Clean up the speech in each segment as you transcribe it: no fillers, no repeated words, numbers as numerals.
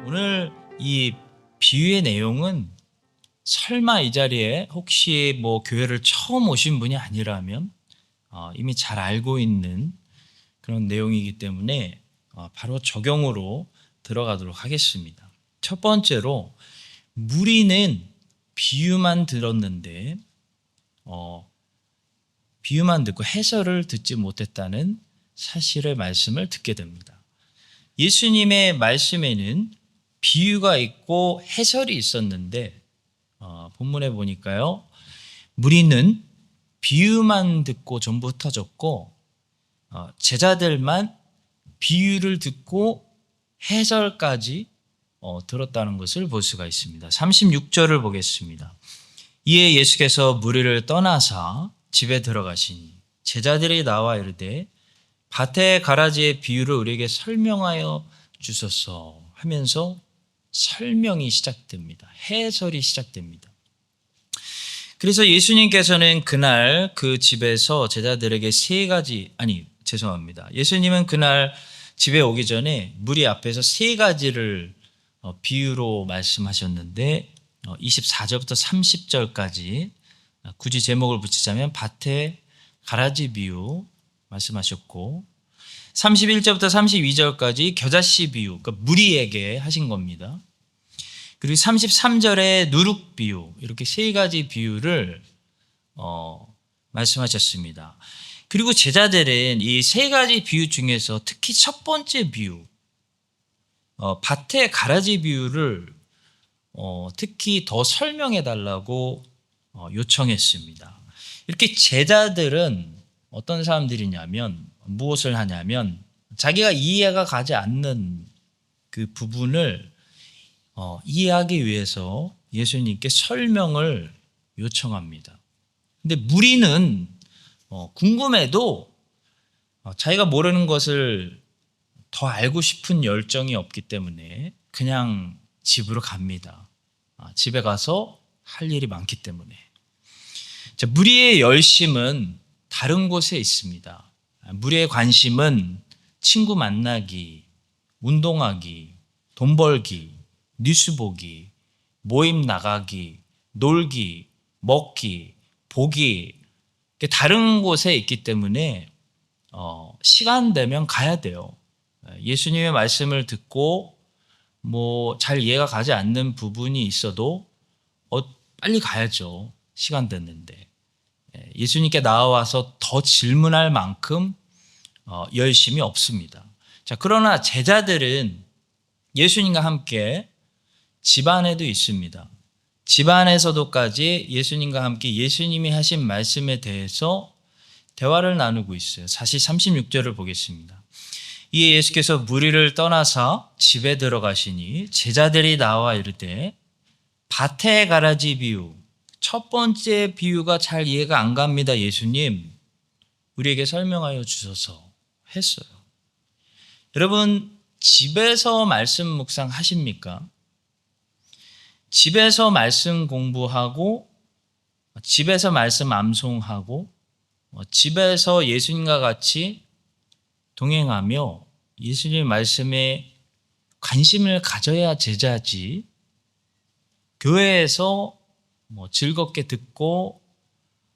오늘 이 비유의 내용은 설마 이 자리에 혹시 교회를 처음 오신 분이 아니라면 이미 잘 알고 있는 그런 내용이기 때문에 바로 적용으로 들어가도록 하겠습니다. 첫 번째로, 무리는 비유만 들었는데 비유만 듣고 해설을 듣지 못했다는 사실의 말씀을 듣게 됩니다. 예수님의 말씀에는 비유가 있고 해설이 있었는데 본문에 보니까요, 무리는 비유만 듣고 전부 흩어졌고 제자들만 비유를 듣고 해설까지 들었다는 것을 볼 수가 있습니다. 36절을 보겠습니다. 이에 예수께서 무리를 떠나사 집에 들어가시니 제자들이 나와 이르되 밭의 가라지의 비유를 우리에게 설명하여 주소서 하면서 설명이 시작됩니다. 해설이 시작됩니다. 그래서 예수님께서는 그날 그 집에서 제자들에게 예수님은 그날 집에 오기 전에 무리 앞에서 세 가지를 비유로 말씀하셨는데 24절부터 30절까지 굳이 제목을 붙이자면 밭의 가라지 비유 말씀하셨고, 31절부터 32절까지 겨자씨 비유, 그러니까 무리에게 하신 겁니다. 그리고 33절에 누룩 비유, 이렇게 세 가지 비유를 말씀하셨습니다. 그리고 제자들은 이 세 가지 비유 중에서 특히 첫 번째 비유, 밭의 가라지 비유를 특히 더 설명해 달라고 요청했습니다. 이렇게 제자들은 어떤 사람들이냐면, 무엇을 하냐면 자기가 이해가 가지 않는 그 부분을 이해하기 위해서 예수님께 설명을 요청합니다. 근데 무리는 궁금해도 자기가 모르는 것을 더 알고 싶은 열정이 없기 때문에 그냥 집으로 갑니다. 집에 가서 할 일이 많기 때문에. 자, 무리의 열심은 다른 곳에 있습니다. 무리의 관심은 친구 만나기, 운동하기, 돈 벌기, 뉴스 보기, 모임 나가기, 놀기, 먹기, 보기, 다른 곳에 있기 때문에 시간 되면 가야 돼요. 예수님의 말씀을 듣고 잘 이해가 가지 않는 부분이 있어도 빨리 가야죠. 시간 됐는데. 예수님께 나와서 더 질문할 만큼 열심이 없습니다. 자, 그러나 제자들은 예수님과 함께 집안에도 있습니다. 집안에서도까지 예수님과 함께 예수님이 하신 말씀에 대해서 대화를 나누고 있어요. 다시 36절을 보겠습니다. 이에 예수께서 무리를 떠나사 집에 들어가시니 제자들이 나와 이르되 밭의 가라지 비유, 첫 번째 비유가 잘 이해가 안 갑니다. 예수님, 우리에게 설명하여 주소서 했어요. 여러분, 집에서 말씀 묵상 하십니까? 집에서 말씀 공부하고, 집에서 말씀 암송하고, 집에서 예수님과 같이 동행하며 예수님 말씀에 관심을 가져야 제자지, 교회에서 즐겁게 듣고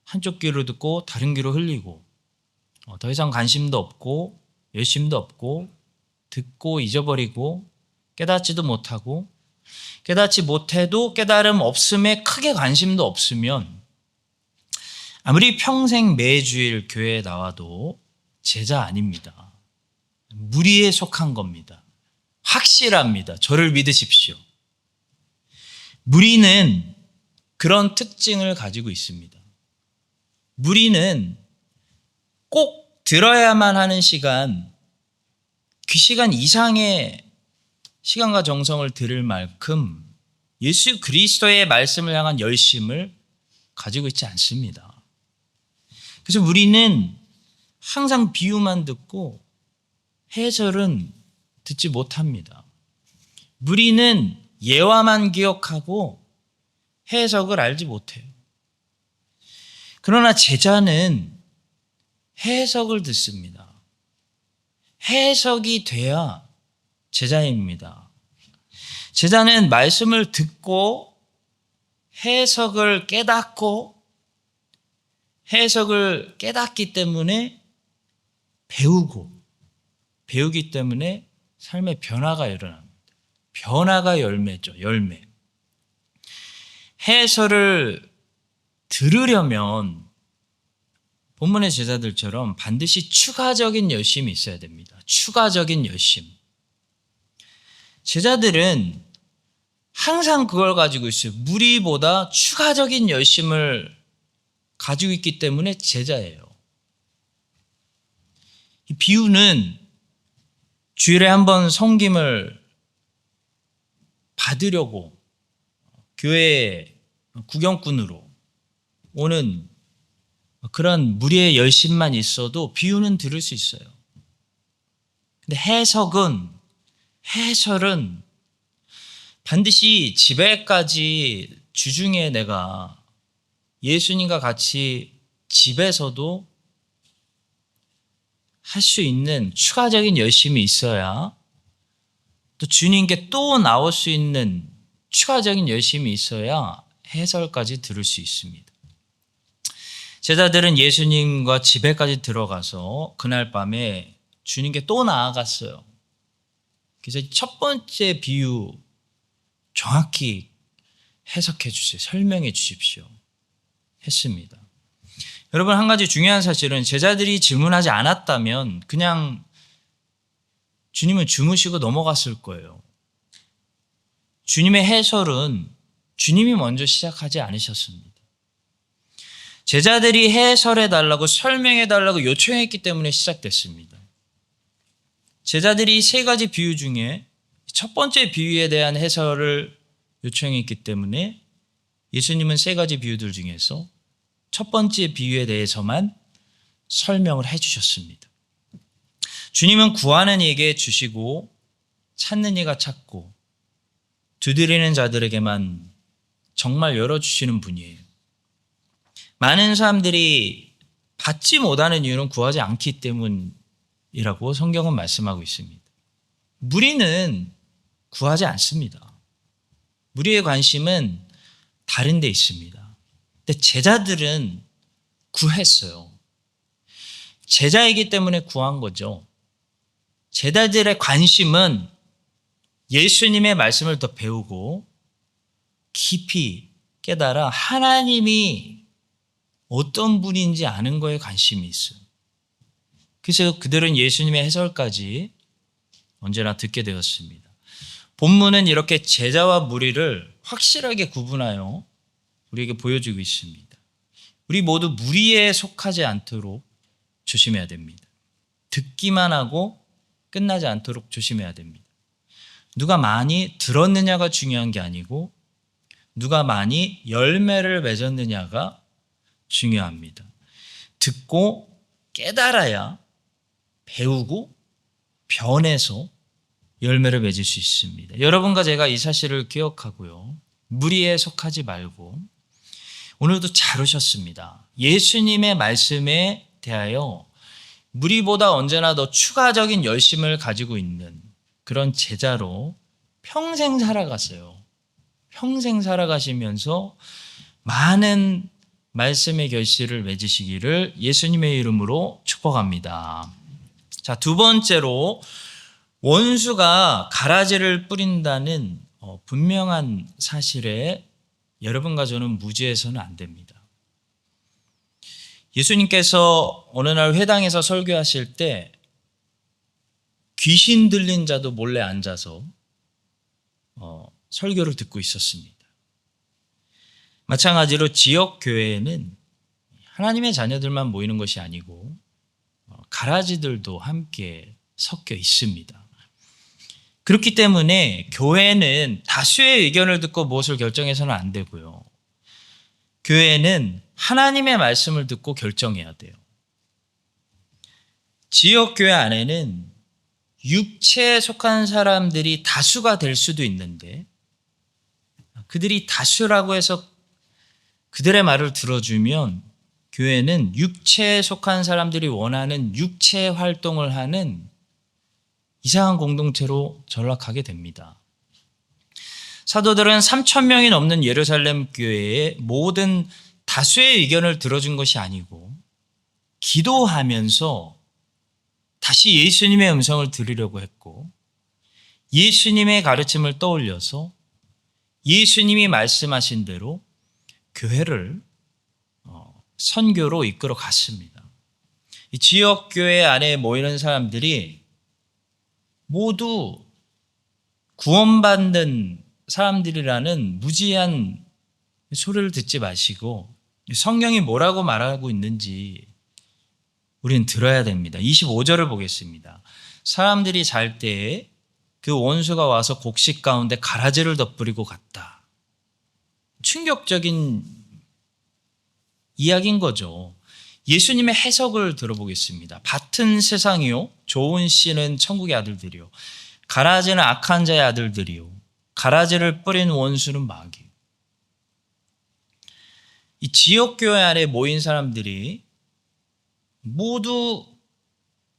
한쪽 귀로 듣고 다른 귀로 흘리고 더 이상 관심도 없고 열심도 없고 듣고 잊어버리고 깨닫지도 못하고 깨닫지 못해도 깨달음 없음에 크게 관심도 없으면 아무리 평생 매주일 교회에 나와도 제자 아닙니다. 무리에 속한 겁니다. 확실합니다. 저를 믿으십시오. 무리는 그런 특징을 가지고 있습니다. 무리는 꼭 들어야만 하는 시간, 그 시간 이상의 시간과 정성을 들을 만큼 예수 그리스도의 말씀을 향한 열심을 가지고 있지 않습니다. 그래서 우리는 항상 비유만 듣고 해설은 듣지 못합니다. 무리는 예화만 기억하고 해석을 알지 못해요. 그러나 제자는 해석을 듣습니다. 해석이 돼야 제자입니다. 제자는 말씀을 듣고 해석을 깨닫고 해석을 깨닫기 때문에 배우기 때문에 삶의 변화가 일어납니다. 변화가 열매죠. 열매. 해설을 들으려면 본문의 제자들처럼 반드시 추가적인 열심이 있어야 됩니다. 추가적인 열심. 제자들은 항상 그걸 가지고 있어요. 무리보다 추가적인 열심을 가지고 있기 때문에 제자예요. 이 비유는 주일에 한번 섬김을 받으려고 교회 구경꾼으로 오는 그런 무리의 열심만 있어도 비유는 들을 수 있어요. 근데 해설은 반드시 집에까지 주중에 내가 예수님과 같이 집에서도 할 수 있는 추가적인 열심이 있어야 또 주님께 또 나올 수 있는 추가적인 열심이 있어야 해설까지 들을 수 있습니다. 제자들은 예수님과 집에까지 들어가서 그날 밤에 주님께 또 나아갔어요. 그래서 첫 번째 비유 정확히 해석해 주세요. 설명해 주십시오. 했습니다. 여러분, 한 가지 중요한 사실은 제자들이 질문하지 않았다면 그냥 주님은 주무시고 넘어갔을 거예요. 주님의 해설은 주님이 먼저 시작하지 않으셨습니다. 제자들이 해설해달라고 설명해달라고 요청했기 때문에 시작됐습니다. 제자들이 세 가지 비유 중에 첫 번째 비유에 대한 해설을 요청했기 때문에 예수님은 세 가지 비유들 중에서 첫 번째 비유에 대해서만 설명을 해주셨습니다. 주님은 구하는 이에게 주시고 찾는 이가 찾고 두드리는 자들에게만 정말 열어주시는 분이에요. 많은 사람들이 받지 못하는 이유는 구하지 않기 때문이라고 성경은 말씀하고 있습니다. 무리는 구하지 않습니다. 무리의 관심은 다른 데 있습니다. 근데 제자들은 구했어요. 제자이기 때문에 구한 거죠. 제자들의 관심은 예수님의 말씀을 더 배우고 깊이 깨달아 하나님이 어떤 분인지 아는 거에 관심이 있어요. 그래서 그들은 예수님의 해설까지 언제나 듣게 되었습니다. 본문은 이렇게 제자와 무리를 확실하게 구분하여 우리에게 보여주고 있습니다. 우리 모두 무리에 속하지 않도록 조심해야 됩니다. 듣기만 하고 끝나지 않도록 조심해야 됩니다. 누가 많이 들었느냐가 중요한 게 아니고 누가 많이 열매를 맺었느냐가 중요합니다. 듣고 깨달아야 배우고 변해서 열매를 맺을 수 있습니다. 여러분과 제가 이 사실을 기억하고요. 무리에 속하지 말고 오늘도 잘 오셨습니다. 예수님의 말씀에 대하여 무리보다 언제나 더 추가적인 열심을 가지고 있는 그런 제자로 평생 살아갔어요. 평생 살아가시면서 많은 말씀의 결실을 맺으시기를 예수님의 이름으로 축복합니다. 자, 두 번째로 원수가 가라지를 뿌린다는 분명한 사실에 여러분과 저는 무지해서는 안 됩니다. 예수님께서 어느 날 회당에서 설교하실 때 귀신 들린 자도 몰래 앉아서 설교를 듣고 있었습니다. 마찬가지로 지역 교회에는 하나님의 자녀들만 모이는 것이 아니고 가라지들도 함께 섞여 있습니다. 그렇기 때문에 교회는 다수의 의견을 듣고 무엇을 결정해서는 안 되고요. 교회는 하나님의 말씀을 듣고 결정해야 돼요. 지역교회 안에는 육체에 속한 사람들이 다수가 될 수도 있는데 그들이 다수라고 해서 그들의 말을 들어주면 교회는 육체에 속한 사람들이 원하는 육체 활동을 하는 이상한 공동체로 전락하게 됩니다. 사도들은 3,000명이 넘는 예루살렘 교회의 모든 다수의 의견을 들어준 것이 아니고 기도하면서 다시 예수님의 음성을 들으려고 했고 예수님의 가르침을 떠올려서 예수님이 말씀하신 대로 교회를 선교로 이끌어 갔습니다. 이 지역교회 안에 모이는 사람들이 모두 구원받는 사람들이라는 무지한 소리를 듣지 마시고 성경이 뭐라고 말하고 있는지 우리는 들어야 됩니다. 25절을 보겠습니다. 사람들이 잘 때에 그 원수가 와서 곡식 가운데 가라지를 덧뿌리고 갔다. 충격적인 이야기인 거죠. 예수님의 해석을 들어보겠습니다. 밭은 세상이요, 좋은 씨는 천국의 아들들이요, 가라지는 악한 자의 아들들이요, 가라지를 뿌린 원수는 마귀. 이 지역교회 안에 모인 사람들이 모두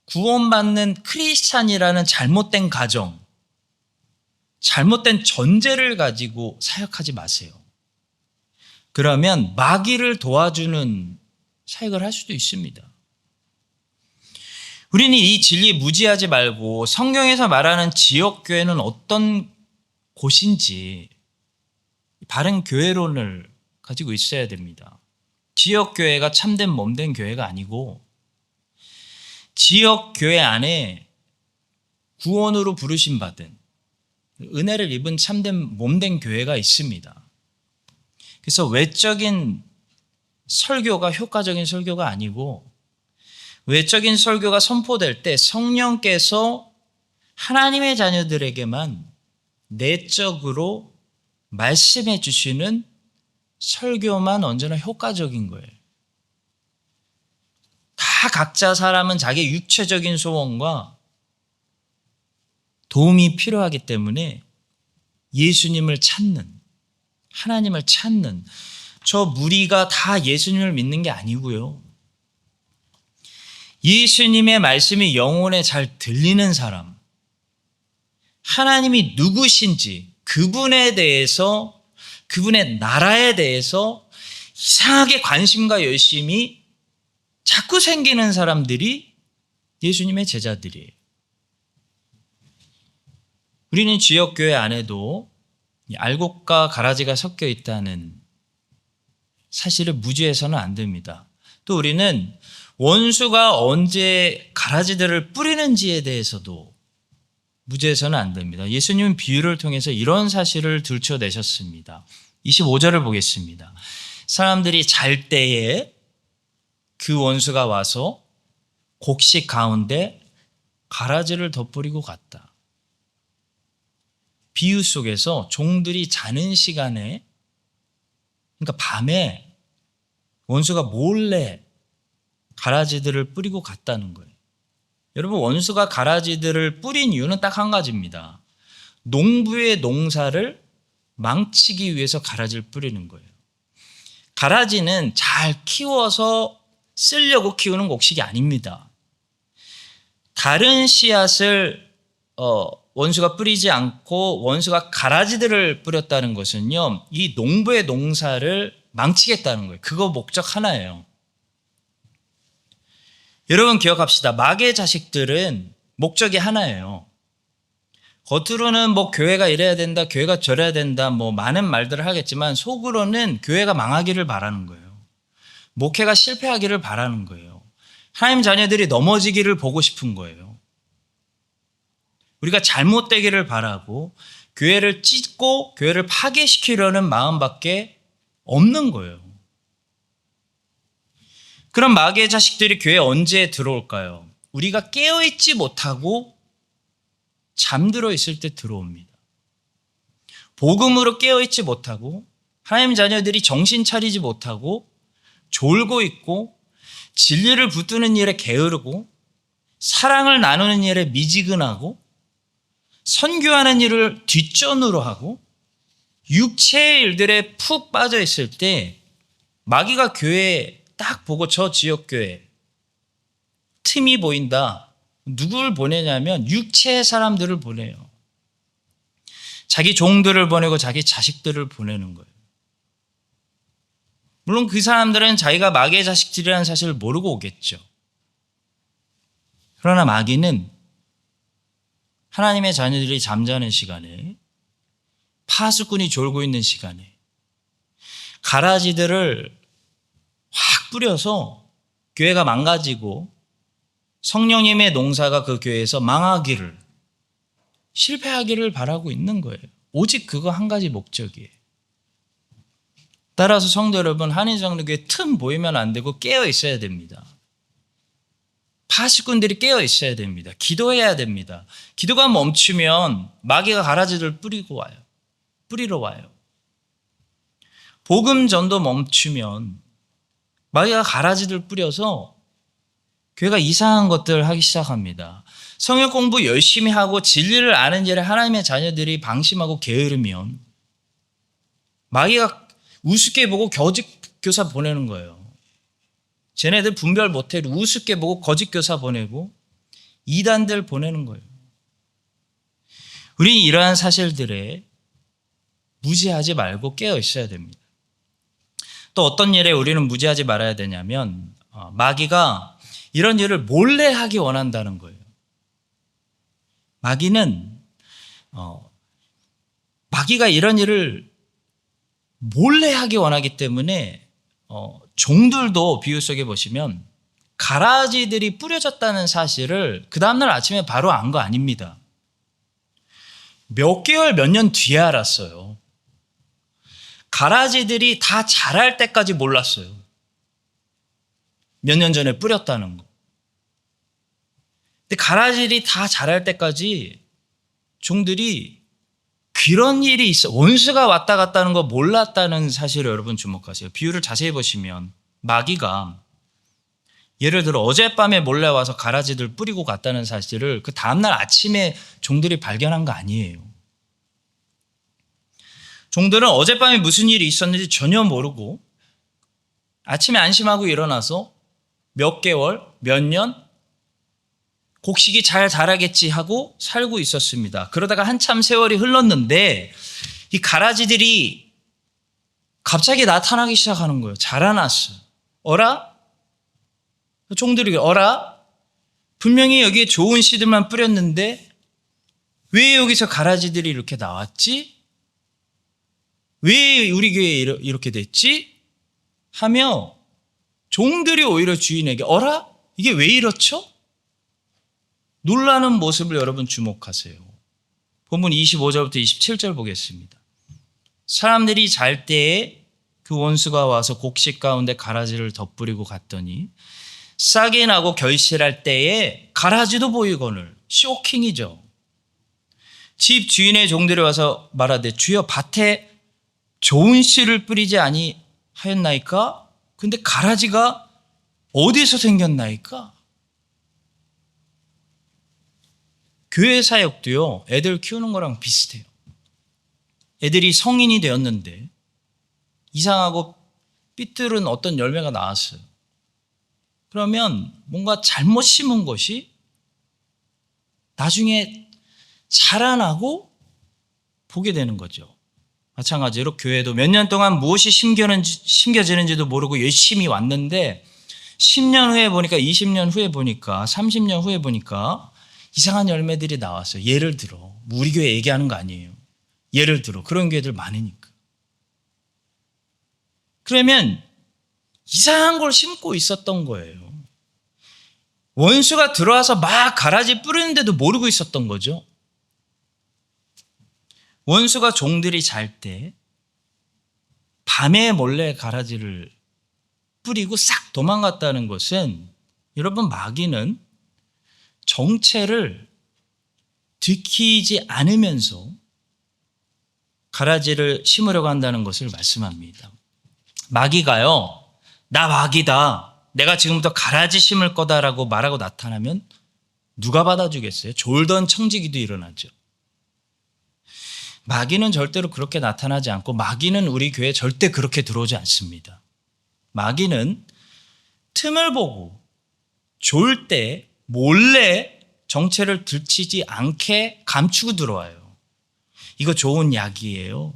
구원받는 크리스찬이라는 잘못된 가정, 잘못된 전제를 가지고 사역하지 마세요. 그러면 마귀를 도와주는 사역을 할 수도 있습니다. 우리는 이 진리에 무지하지 말고 성경에서 말하는 지역교회는 어떤 곳인지 바른 교회론을 가지고 있어야 됩니다. 지역교회가 참된 몸된 교회가 아니고 지역교회 안에 구원으로 부르심 받은 은혜를 입은 참된 몸된 교회가 있습니다. 그래서 외적인 설교가 효과적인 설교가 아니고 외적인 설교가 선포될 때 성령께서 하나님의 자녀들에게만 내적으로 말씀해 주시는 설교만 언제나 효과적인 거예요. 다 각자 사람은 자기 육체적인 소원과 도움이 필요하기 때문에 예수님을 찾는, 하나님을 찾는 저 무리가 다 예수님을 믿는 게 아니고요. 예수님의 말씀이 영혼에 잘 들리는 사람, 하나님이 누구신지 그분에 대해서, 그분의 나라에 대해서 이상하게 관심과 열심이 자꾸 생기는 사람들이 예수님의 제자들이에요. 우리는 지역교회 안에도 알곡과 가라지가 섞여 있다는 사실을 무지해서는 안 됩니다. 또 우리는 원수가 언제 가라지들을 뿌리는지에 대해서도 무지해서는 안 됩니다. 예수님은 비유를 통해서 이런 사실을 들춰내셨습니다. 25절을 보겠습니다. 사람들이 잘 때에 그 원수가 와서 곡식 가운데 가라지를 덧뿌리고 갔다. 비유 속에서 종들이 자는 시간에, 그러니까 밤에 원수가 몰래 가라지들을 뿌리고 갔다는 거예요. 여러분, 원수가 가라지들을 뿌린 이유는 딱 한 가지입니다. 농부의 농사를 망치기 위해서 가라지를 뿌리는 거예요. 가라지는 잘 키워서 쓰려고 키우는 곡식이 아닙니다. 다른 씨앗을 원수가 뿌리지 않고 원수가 가라지들을 뿌렸다는 것은요, 이 농부의 농사를 망치겠다는 거예요. 그거 목적 하나예요. 여러분 기억합시다. 마귀의 자식들은 목적이 하나예요. 겉으로는 뭐 교회가 이래야 된다, 교회가 저래야 된다, 뭐 많은 말들을 하겠지만 속으로는 교회가 망하기를 바라는 거예요. 목회가 실패하기를 바라는 거예요. 하나님 자녀들이 넘어지기를 보고 싶은 거예요. 우리가 잘못되기를 바라고 교회를 찢고 교회를 파괴시키려는 마음밖에 없는 거예요. 그럼 마귀의 자식들이 교회에 언제 들어올까요? 우리가 깨어있지 못하고 잠들어 있을 때 들어옵니다. 복음으로 깨어있지 못하고 하나님 자녀들이 정신 차리지 못하고 졸고 있고 진리를 붙드는 일에 게으르고 사랑을 나누는 일에 미지근하고 선교하는 일을 뒷전으로 하고 육체의 일들에 푹 빠져 있을 때 마귀가 교회에 딱 보고 저 지역교회 틈이 보인다. 누구를 보내냐면 육체의 사람들을 보내요. 자기 종들을 보내고 자기 자식들을 보내는 거예요. 물론 그 사람들은 자기가 마귀의 자식들이라는 사실을 모르고 오겠죠. 그러나 마귀는 하나님의 자녀들이 잠자는 시간에, 파수꾼이 졸고 있는 시간에 가라지들을 확 뿌려서 교회가 망가지고 성령님의 농사가 그 교회에서 망하기를, 실패하기를 바라고 있는 거예요. 오직 그거 한 가지 목적이에요. 따라서 성도 여러분, 한인장로교회 틈 보이면 안 되고 깨어 있어야 됩니다. 파수꾼들이 깨어 있어야 됩니다. 기도해야 됩니다. 기도가 멈추면 마귀가 가라지를 뿌리러 와요. 복음 전도 멈추면 마귀가 가라지를 뿌려서 교회가 이상한 것들을 하기 시작합니다. 성역 공부 열심히 하고 진리를 아는 일에 하나님의 자녀들이 방심하고 게으르면 마귀가 우습게 보고 거짓 교사 보내는 거예요. 쟤네들 분별 못해 우습게 보고 거짓 교사 보내고 이단들 보내는 거예요. 우리는 이러한 사실들에 무지하지 말고 깨어 있어야 됩니다. 또 어떤 일에 우리는 무지하지 말아야 되냐면 마귀가 이런 일을 몰래 하기 원한다는 거예요. 마귀가 이런 일을 몰래 하기 원하기 때문에 종들도 비유 속에 보시면 가라지들이 뿌려졌다는 사실을 그 다음날 아침에 바로 안 거 아닙니다. 몇 개월, 몇 년 뒤에 알았어요. 가라지들이 다 자랄 때까지 몰랐어요. 몇 년 전에 뿌렸다는 거. 근데 가라지들이 다 자랄 때까지 종들이 그런 일이 있어. 원수가 왔다 갔다는 거 몰랐다는 사실을 여러분 주목하세요. 비유를 자세히 보시면 마귀가 예를 들어 어젯밤에 몰래 와서 가라지들 뿌리고 갔다는 사실을 그 다음날 아침에 종들이 발견한 거 아니에요. 종들은 어젯밤에 무슨 일이 있었는지 전혀 모르고 아침에 안심하고 일어나서 몇 개월, 몇 년 곡식이 잘 자라겠지 하고 살고 있었습니다. 그러다가 한참 세월이 흘렀는데 이 가라지들이 갑자기 나타나기 시작하는 거예요. 자라났어요. 어라? 종들이 어라? 분명히 여기에 좋은 씨들만 뿌렸는데 왜 여기서 가라지들이 이렇게 나왔지? 왜 우리 교회에 이렇게 됐지? 하며 종들이 오히려 주인에게 어라? 이게 왜 이렇죠? 놀라는 모습을 여러분 주목하세요. 본문 25절부터 27절 보겠습니다. 사람들이 잘 때에 그 원수가 와서 곡식 가운데 가라지를 덧뿌리고 갔더니 싹이 나고 결실할 때에 가라지도 보이거늘. 쇼킹이죠. 집 주인의 종들이 와서 말하되 주여 밭에 좋은 씨를 뿌리지 아니하였나이까? 근데 가라지가 어디서 생겼나이까? 교회 사역도요, 애들 키우는 거랑 비슷해요. 애들이 성인이 되었는데 이상하고 삐뚤은 어떤 열매가 나왔어요. 그러면 뭔가 잘못 심은 것이 나중에 자라나고 보게 되는 거죠. 마찬가지로 교회도 몇 년 동안 무엇이 심겨지는지도 모르고 열심히 왔는데 10년 후에 보니까 20년 후에 보니까 30년 후에 보니까 이상한 열매들이 나왔어요. 예를 들어 우리 교회 얘기하는 거 아니에요. 예를 들어 그런 교회들 많으니까. 그러면 이상한 걸 심고 있었던 거예요. 원수가 들어와서 막 가라지 뿌리는데도 모르고 있었던 거죠. 원수가 종들이 잘 때 밤에 몰래 가라지를 뿌리고 싹 도망갔다는 것은 여러분 마귀는 정체를 들키지 않으면서 가라지를 심으려고 한다는 것을 말씀합니다. 마귀가요, 나 마귀다. 내가 지금부터 가라지 심을 거다라고 말하고 나타나면 누가 받아주겠어요? 졸던 청지기도 일어나죠. 마귀는 절대로 그렇게 나타나지 않고 마귀는 우리 교회에 절대 그렇게 들어오지 않습니다. 마귀는 틈을 보고 좋을 때 몰래 정체를 들키지 않게 감추고 들어와요. 이거 좋은 약이에요.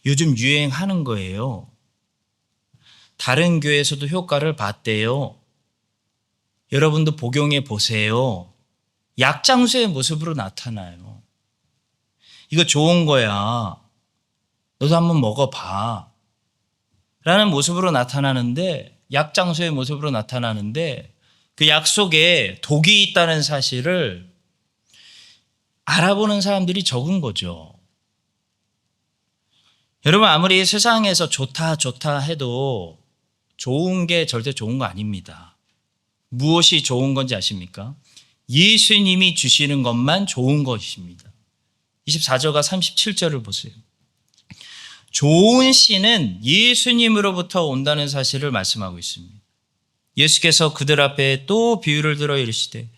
요즘 유행하는 거예요. 다른 교회에서도 효과를 봤대요. 여러분도 복용해 보세요. 약장수의 모습으로 나타나요. 이거 좋은 거야. 너도 한번 먹어봐. 라는 모습으로 나타나는데, 약장수의 모습으로 나타나는데, 그 약 속에 독이 있다는 사실을 알아보는 사람들이 적은 거죠. 여러분, 아무리 세상에서 좋다 해도 좋은 게 절대 좋은 거 아닙니다. 무엇이 좋은 건지 아십니까? 예수님이 주시는 것만 좋은 것입니다. 24절과 37절을 보세요. 좋은 씨는 예수님으로부터 온다는 사실을 말씀하고 있습니다. 예수께서 그들 앞에 또 비유를 들어 이르시되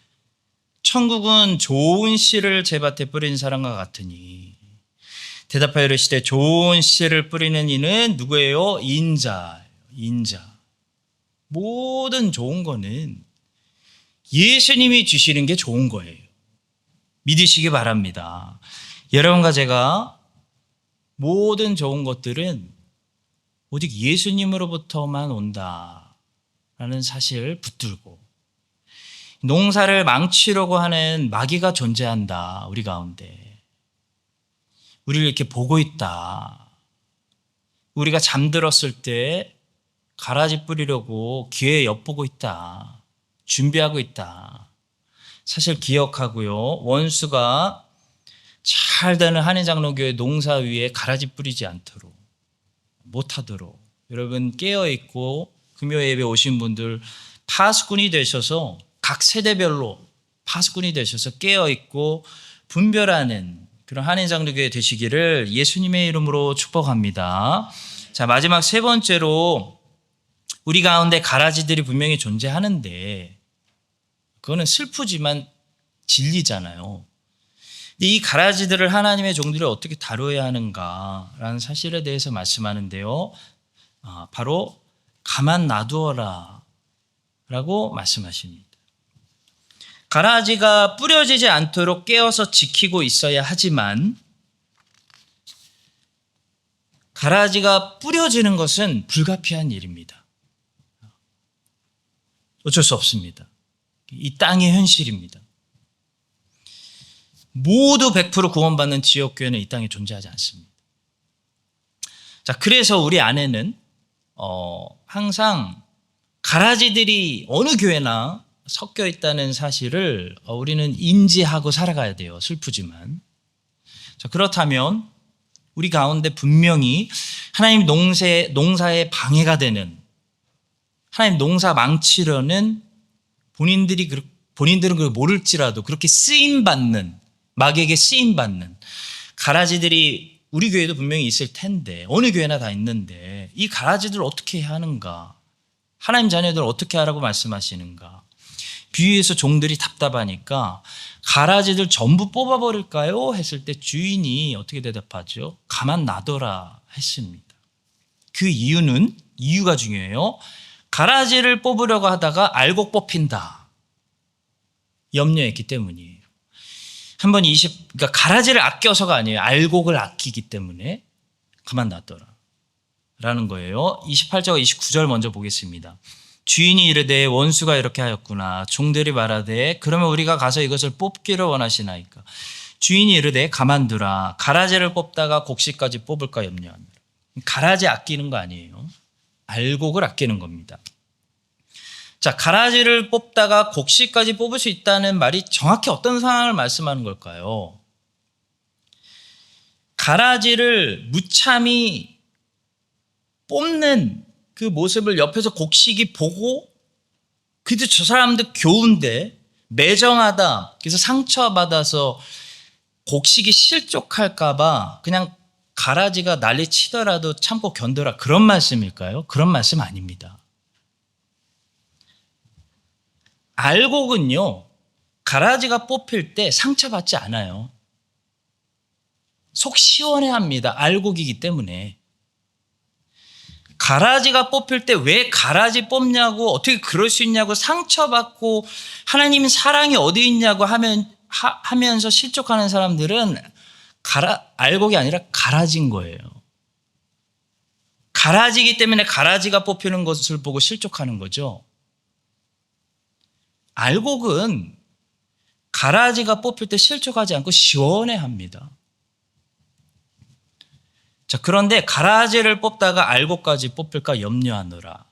천국은 좋은 씨를 제밭에 뿌린 사람과 같으니 대답하여 이르시되 좋은 씨를 뿌리는 이는 누구예요? 인자. 모든 좋은 거는 예수님이 주시는 게 좋은 거예요. 믿으시기 바랍니다. 여러분과 제가 모든 좋은 것들은 오직 예수님으로부터만 온다라는 사실을 붙들고 농사를 망치려고 하는 마귀가 존재한다. 우리 가운데. 우리를 이렇게 보고 있다. 우리가 잠들었을 때 가라지 뿌리려고 기회 엿보고 있다. 준비하고 있다. 사실 기억하고요. 원수가 잘 되는 한인장로교회 농사 위에 가라지 뿌리지 않도록, 못하도록 여러분 깨어있고 금요 예배 오신 분들 파수꾼이 되셔서 각 세대별로 파수꾼이 되셔서 깨어있고 분별하는 그런 한인장로교회 되시기를 예수님의 이름으로 축복합니다. 자, 마지막 세 번째로 우리 가운데 가라지들이 분명히 존재하는데 그거는 슬프지만 진리잖아요. 근데 이 가라지들을 하나님의 종들이 어떻게 다뤄야 하는가라는 사실에 대해서 말씀하는데요. 바로 가만 놔두어라 라고 말씀하십니다. 가라지가 뿌려지지 않도록 깨어서 지키고 있어야 하지만 가라지가 뿌려지는 것은 불가피한 일입니다. 어쩔 수 없습니다. 이 땅의 현실입니다. 모두 100% 구원받는 지역교회는 이 땅에 존재하지 않습니다. 자, 그래서 우리 안에는 항상 가라지들이 어느 교회나 섞여 있다는 사실을 우리는 인지하고 살아가야 돼요. 슬프지만. 자, 그렇다면 우리 가운데 분명히 하나님 농사에 방해가 되는, 하나님 농사 망치려는 본인들은 그걸 모를지라도 그렇게 쓰임받는, 마귀에게 쓰임받는 가라지들이 우리 교회도 분명히 있을 텐데, 어느 교회나 다 있는데 이 가라지들을 어떻게 해야 하는가? 하나님 자녀들을 어떻게 하라고 말씀하시는가? 비유에서 종들이 답답하니까 가라지들 전부 뽑아버릴까요? 했을 때 주인이 어떻게 대답하죠? 가만 놔둬라 했습니다. 그 이유가 중요해요. 가라지를 뽑으려고 하다가 알곡 뽑힌다. 염려했기 때문이에요. 한번 그러니까 가라지를 아껴서가 아니에요. 알곡을 아끼기 때문에 가만 놔둬라 라는 거예요. 28절과 29절 먼저 보겠습니다. 주인이 이르되 원수가 이렇게 하였구나. 종들이 말하되 그러면 우리가 가서 이것을 뽑기를 원하시나이까. 주인이 이르되 가만두라. 가라지를 뽑다가 곡식까지 뽑을까 염려하느라. 가라지 아끼는 거 아니에요. 알곡을 아끼는 겁니다. 자, 가라지를 뽑다가 곡식까지 뽑을 수 있다는 말이 정확히 어떤 상황을 말씀하는 걸까요? 가라지를 무참히 뽑는 그 모습을 옆에서 곡식이 보고 그래도 저 사람들 교훈데 매정하다. 그래서 상처받아서 곡식이 실족할까 봐 그냥 가라지가 난리 치더라도 참고 견뎌라. 그런 말씀일까요? 그런 말씀 아닙니다. 알곡은요. 가라지가 뽑힐 때 상처받지 않아요. 속 시원해합니다. 알곡이기 때문에. 가라지가 뽑힐 때 왜 가라지 뽑냐고, 어떻게 그럴 수 있냐고 상처받고 하나님 사랑이 어디 있냐고 하면서 실족하는 사람들은 알곡이 아니라 가라지인 거예요. 가라지이기 때문에 가라지가 뽑히는 것을 보고 실족하는 거죠. 알곡은 가라지가 뽑힐 때 실족하지 않고 시원해합니다. 자, 그런데 가라지를 뽑다가 알곡까지 뽑힐까 염려하노라.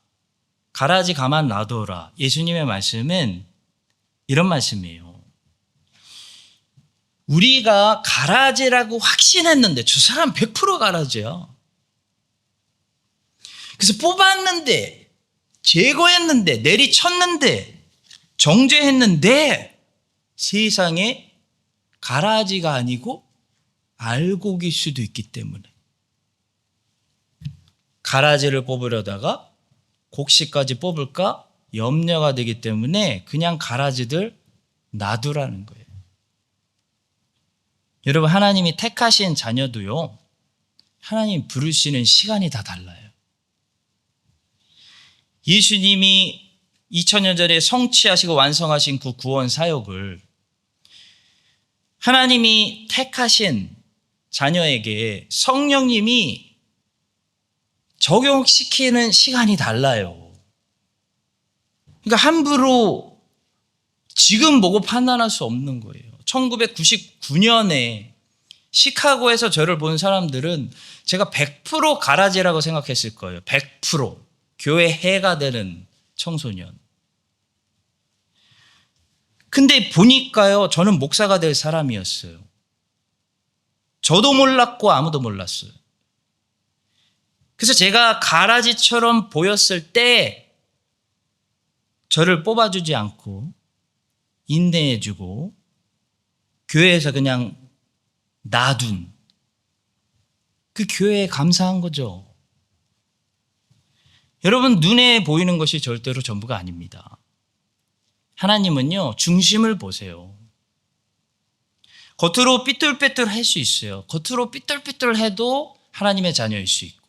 가라지 가만 놔둬라. 예수님의 말씀은 이런 말씀이에요. 우리가 가라지라고 확신했는데 저 사람 100% 가라지야. 그래서 뽑았는데, 제거했는데, 내리쳤는데, 정죄했는데 세상에 가라지가 아니고 알곡일 수도 있기 때문에 가라지를 뽑으려다가 곡식까지 뽑을까 염려가 되기 때문에 그냥 가라지들 놔두라는 거예요. 여러분, 하나님이 택하신 자녀도요, 하나님 부르시는 시간이 다 달라요. 예수님이 2000년 전에 성취하시고 완성하신 그 구원 사역을 하나님이 택하신 자녀에게 성령님이 적용시키는 시간이 달라요. 그러니까 함부로 지금 보고 판단할 수 없는 거예요. 1999년에 시카고에서 저를 본 사람들은 제가 100% 가라지라고 생각했을 거예요. 100% 교회 해가 되는 청소년. 근데 보니까요, 저는 목사가 될 사람이었어요. 저도 몰랐고 아무도 몰랐어요. 그래서 제가 가라지처럼 보였을 때 저를 뽑아주지 않고 인내해주고 교회에서 그냥 놔둔 그 교회에 감사한 거죠. 여러분, 눈에 보이는 것이 절대로 전부가 아닙니다. 하나님은요, 중심을 보세요. 겉으로 삐뚤빼뚤 할 수 있어요. 겉으로 삐뚤빼뚤 해도 하나님의 자녀일 수 있고,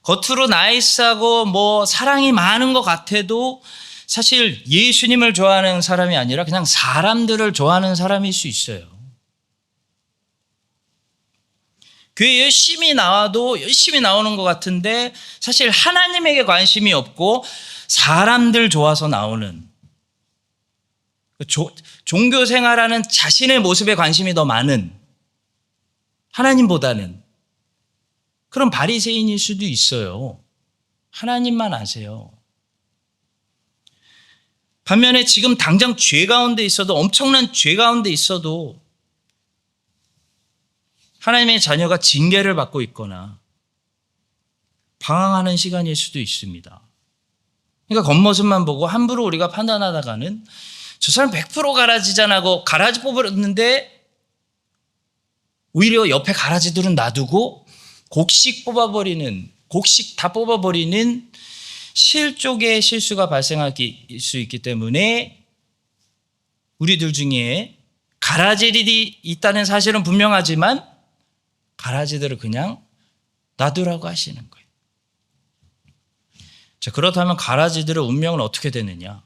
겉으로 나이스하고 사랑이 많은 것 같아도 사실 예수님을 좋아하는 사람이 아니라 그냥 사람들을 좋아하는 사람일 수 있어요. 교회 열심히 나와도 열심히 나오는 것 같은데 사실 하나님에게 관심이 없고 사람들 좋아서 나오는, 종교 생활하는 자신의 모습에 관심이 더 많은, 하나님보다는 그런 바리새인일 수도 있어요. 하나님만 아세요. 반면에 지금 당장 죄 가운데 있어도, 엄청난 죄 가운데 있어도 하나님의 자녀가 징계를 받고 있거나 방황하는 시간일 수도 있습니다. 그러니까 겉모습만 보고 함부로 우리가 판단하다가는 저 사람 100% 가라지잖아 하고 가라지 뽑았는데 오히려 옆에 가라지들은 놔두고 곡식 다 뽑아버리는 실족의 실수가 발생할 수 있기 때문에 우리들 중에 가라지들이 있다는 사실은 분명하지만 가라지들을 그냥 놔두라고 하시는 거예요. 자, 그렇다면 가라지들의 운명은 어떻게 되느냐?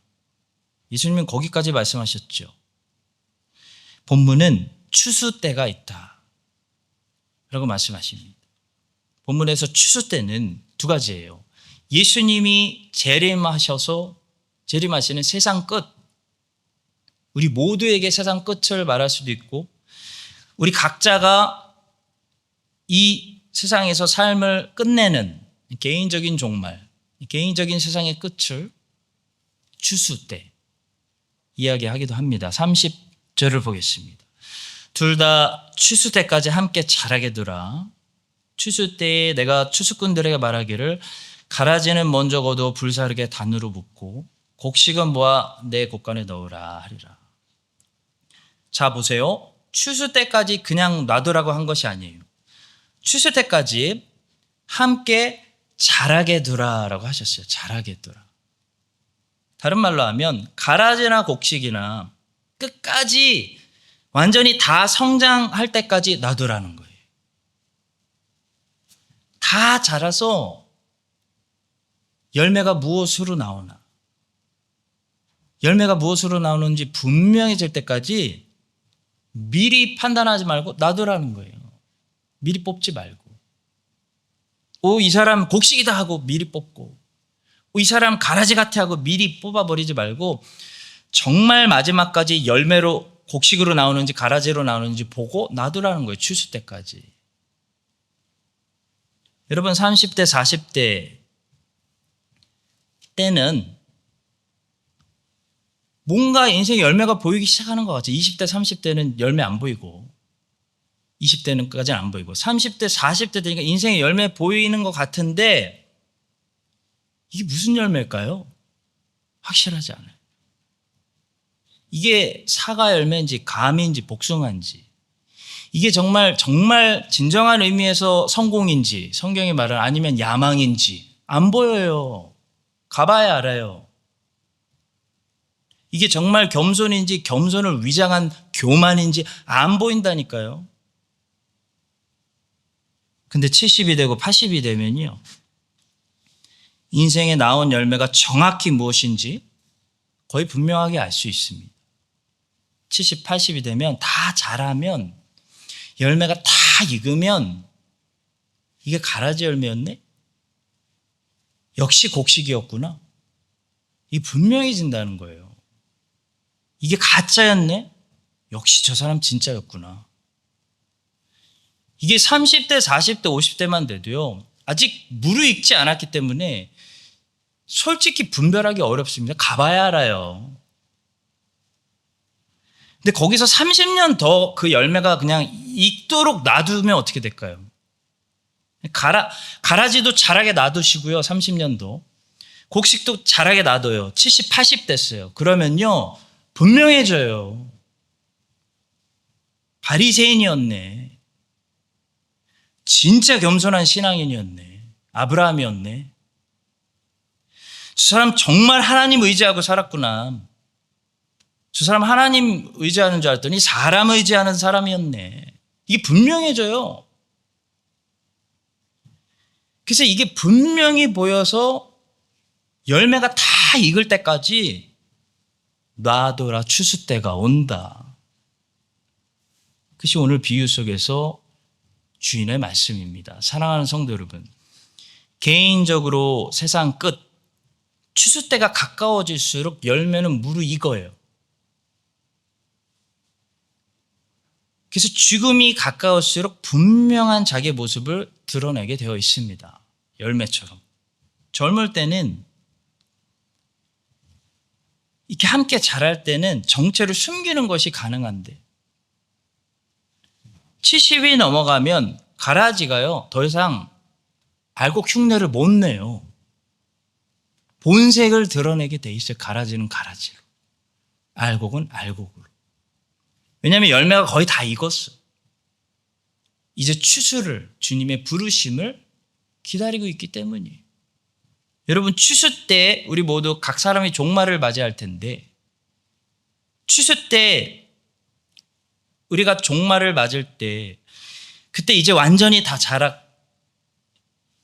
예수님은 거기까지 말씀하셨죠. 본문은 추수 때가 있다 라고 말씀하십니다. 본문에서 추수 때는 두 가지예요. 예수님이 재림하시는 세상 끝, 우리 모두에게 세상 끝을 말할 수도 있고, 우리 각자가 이 세상에서 삶을 끝내는 개인적인 종말, 개인적인 세상의 끝을 추수 때 이야기하기도 합니다. 30절을 보겠습니다. 둘 다 추수 때까지 함께 자라게 두라. 추수 때에 내가 추수꾼들에게 말하기를 가라지는 먼저 거두어 불사르게 단으로 붓고 곡식은 모아 내 곡간에 넣으라 하리라. 자, 보세요. 추수 때까지 그냥 놔두라고 한 것이 아니에요. 추수 때까지 함께 자라게 두라라고 하셨어요. 자라게 두라. 다른 말로 하면 가라지나 곡식이나 끝까지 완전히 다 성장할 때까지 놔두라는 거예요. 다 다 자라서 열매가 무엇으로 나오나, 열매가 무엇으로 나오는지 분명해질 때까지 미리 판단하지 말고 놔두라는 거예요. 미리 뽑지 말고. 이 사람 곡식이다 하고 미리 뽑고, 이 사람 가라지 같아 하고 미리 뽑아버리지 말고 정말 마지막까지 열매로 곡식으로 나오는지 가라지로 나오는지 보고 놔두라는 거예요. 추수 때까지. 여러분 30대 40대 때는 뭔가 인생의 열매가 보이기 시작하는 것 같아요. 20대 30대는 열매 안 보이고 20대는까지는 안 보이고 30대 40대 되니까 인생의 열매 보이는 것 같은데 이게 무슨 열매일까요? 확실하지 않아요. 이게 사과 열매인지 감인지 복숭아인지, 이게 정말 진정한 의미에서 성공인지 성경이 말하는, 아니면 야망인지 안 보여요. 가봐야 알아요. 이게 정말 겸손인지 겸손을 위장한 교만인지 안 보인다니까요. 근데 70이 되고 80이 되면요, 인생에 나온 열매가 정확히 무엇인지 거의 분명하게 알 수 있습니다. 70, 80이 되면 다 자라면, 열매가 다 익으면 이게 가라지 열매였네? 역시 곡식이었구나. 이게 분명해진다는 거예요. 이게 가짜였네? 역시 저 사람 진짜였구나. 이게 30대, 40대, 50대만 돼도요, 아직 무르익지 않았기 때문에 솔직히 분별하기 어렵습니다. 가봐야 알아요. 근데 거기서 30년 더 그 열매가 그냥 익도록 놔두면 어떻게 될까요? 가라지도 자라게 놔두시고요. 30년도. 곡식도 자라게 놔둬요. 70, 80 됐어요. 그러면요, 분명해져요. 바리새인이었네. 진짜 겸손한 신앙인이었네. 아브라함이었네. 저 사람 정말 하나님 의지하고 살았구나. 저 사람 하나님 의지하는 줄 알았더니 사람 의지하는 사람이었네. 이게 분명해져요. 그래서 이게 분명히 보여서 열매가 다 익을 때까지 놔둬라, 추수 때가 온다. 그것이 오늘 비유 속에서 주인의 말씀입니다. 사랑하는 성도 여러분, 개인적으로 세상 끝, 추수 때가 가까워질수록 열매는 무르익어요. 그래서 죽음이 가까울수록 분명한 자기의 모습을 드러내게 되어 있습니다. 열매처럼. 젊을 때는, 이렇게 함께 자랄 때는 정체를 숨기는 것이 가능한데 70이 넘어가면 가라지가요, 더 이상 알곡 흉내를 못 내요. 본색을 드러내게 돼 있어요. 가라지는 가라지로, 알곡은 알곡으로. 왜냐하면 열매가 거의 다 익었어. 이제 추수를, 주님의 부르심을 기다리고 있기 때문이에요. 여러분, 추수 때 우리 모두 각 사람이 종말을 맞이할 텐데, 추수 때 우리가 종말을 맞을 때, 그때 이제 완전히 다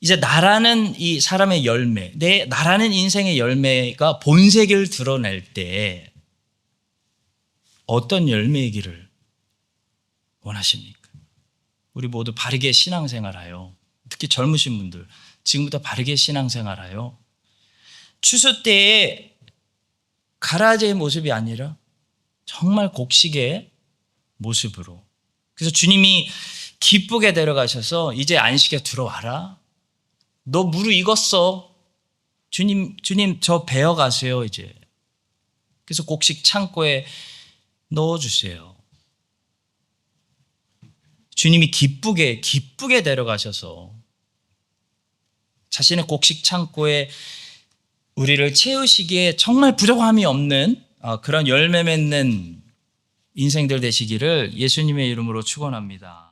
이제 나라는 이 사람의 열매, 나라는 인생의 열매가 본색을 드러낼 때 어떤 열매이기를 원하십니까? 우리 모두 바르게 신앙생활하여, 특히 젊으신 분들 지금부터 바르게 신앙생활하여 추수 때의 가라지의 모습이 아니라 정말 곡식의 모습으로, 그래서 주님이 기쁘게 데려가셔서 이제 안식에 들어와라, 너 무르익었어, 주님 저 베어 가세요. 이제 그래서 곡식 창고에 넣어주세요. 주님이 기쁘게 데려가셔서 자신의 곡식 창고에 우리를 채우시기에 정말 부족함이 없는 그런 열매 맺는 인생들 되시기를 예수님의 이름으로 축원합니다.